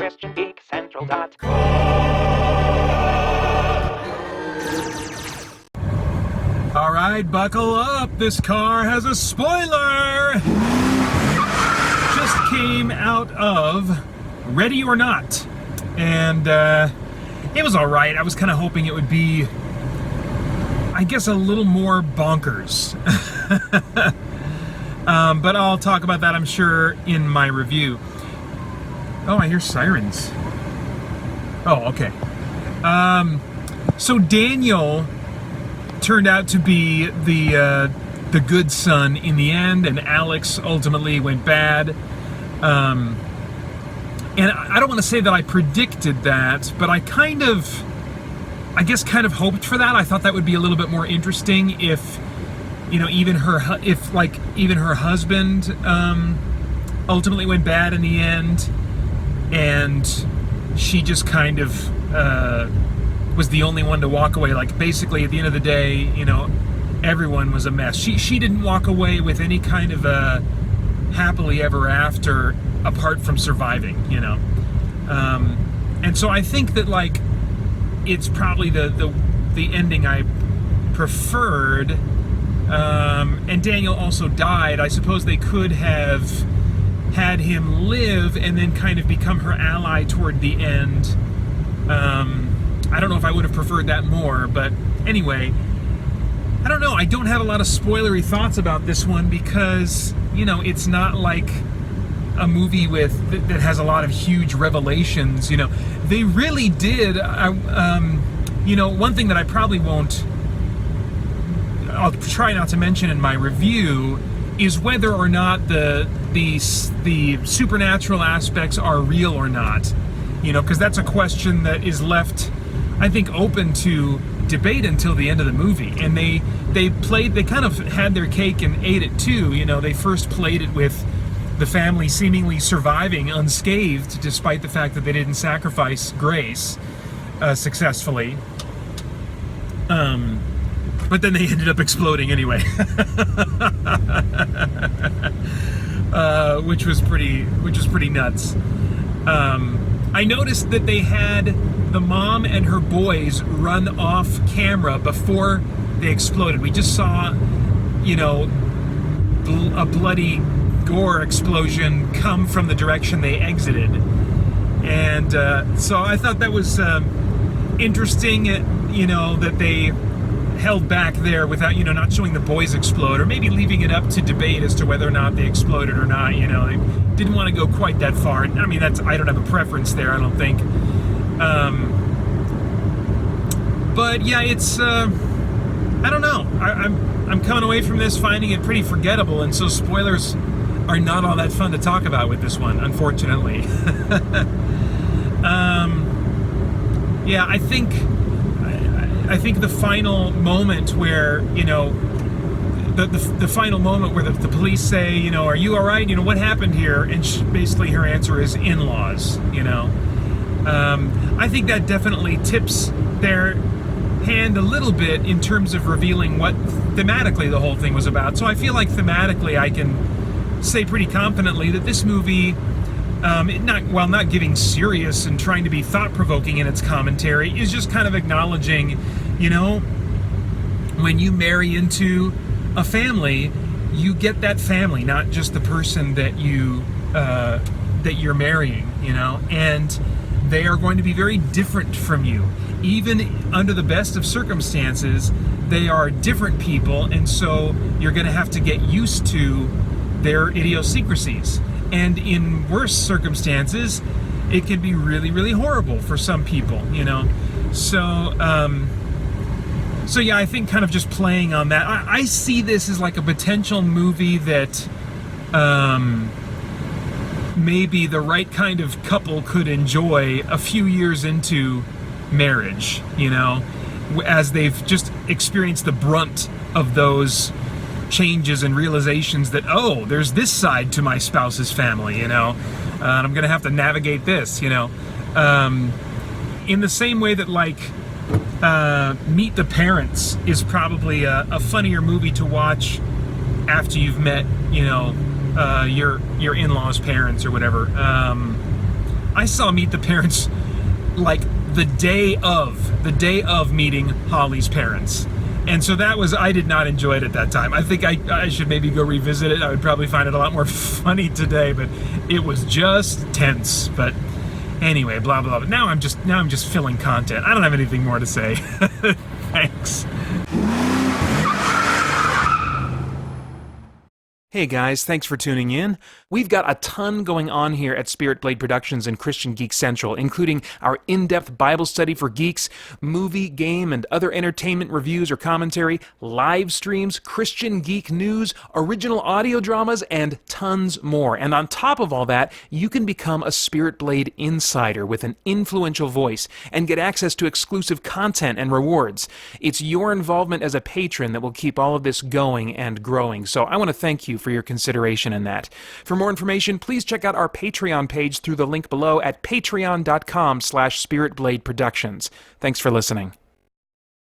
christiangeekcentral.com. All right, buckle up. This car has a spoiler. Just came out of Ready or Not, and it was all right. I was kind of hoping it would be, I guess, a little more bonkers. But I'll talk about that, I'm sure, in my review. Oh, I hear sirens. Oh, okay. So Daniel turned out to be the good son in the end, and Alex ultimately went bad. And I don't want to say that I predicted that, but I kind of hoped for that. I thought that would be a little bit more interesting if, even her husband ultimately went bad in the end, and she just kind of was the only one to walk away. Like, basically, at the end of the day, everyone was a mess. She didn't walk away with any kind of a happily ever after, apart from surviving, and so I think that, like, it's probably the ending I preferred. And Daniel also died. I suppose they could have had him live and then kind of become her ally toward the end. I don't know if I would have preferred that more, but anyway, I don't know. I don't have a lot of spoilery thoughts about this one because, it's not like a movie that has a lot of huge revelations. They really did. One thing that I probably won't, I'll try not to mention in my review, is whether or not the supernatural aspects are real or not. Because that's a question that is left, I think, open to debate until the end of the movie. And they kind of had their cake and ate it too. They first played it with the family seemingly surviving unscathed, despite the fact that they didn't sacrifice Grace successfully. But then they ended up exploding anyway, which was pretty nuts. I noticed that they had the mom and her boys run off camera before they exploded. We just saw, a bloody gore explosion come from the direction they exited, and so I thought that was interesting. That they held back there without, not showing the boys explode, or maybe leaving it up to debate as to whether or not they exploded or not. They didn't want to go quite that far. I mean, I don't have a preference there, I don't think. But yeah, it's, I don't know. I'm coming away from this finding it pretty forgettable, and so spoilers are not all that fun to talk about with this one, unfortunately. Yeah, I think the final moment where, the final moment where the police say, are you all right? What happened here? And basically her answer is in-laws, I think that definitely tips their hand a little bit in terms of revealing what thematically the whole thing was about. So I feel like thematically I can say pretty confidently that this movie, while not getting serious and trying to be thought-provoking in its commentary, is just kind of acknowledging, when you marry into a family, you get that family, not just the person that you're marrying, and they are going to be very different from you. Even under the best of circumstances, they are different people, and so you're going to have to get used to their idiosyncrasies. And in worse circumstances, it can be really, really horrible for some people, So, so yeah, I think kind of just playing on that. I see this as like a potential movie that maybe the right kind of couple could enjoy a few years into marriage, as they've just experienced the brunt of those changes and realizations that, oh, there's this side to my spouse's family, and I'm gonna have to navigate this, in the same way that, like, Meet the Parents is probably a funnier movie to watch after you've met, your in-laws' parents or whatever. I saw Meet the Parents like the day of meeting Holly's parents. And so I did not enjoy it at that time. I think I should maybe go revisit it. I would probably find it a lot more funny today, but it was just tense. But anyway, blah, blah, blah. Now I'm just filling content. I don't have anything more to say. Thanks. Hey guys, thanks for tuning in. We've got a ton going on here at Spirit Blade Productions and Christian Geek Central, including our in-depth Bible study for geeks, movie, game, and other entertainment reviews or commentary, live streams, Christian geek news, original audio dramas, and tons more. And on top of all that, you can become a Spirit Blade insider with an influential voice and get access to exclusive content and rewards. It's your involvement as a patron that will keep all of this going and growing, so I want to thank you for your consideration in that. For more information, please check out our Patreon page through the link below at patreon.com/spiritbladeproductions. Thanks for listening.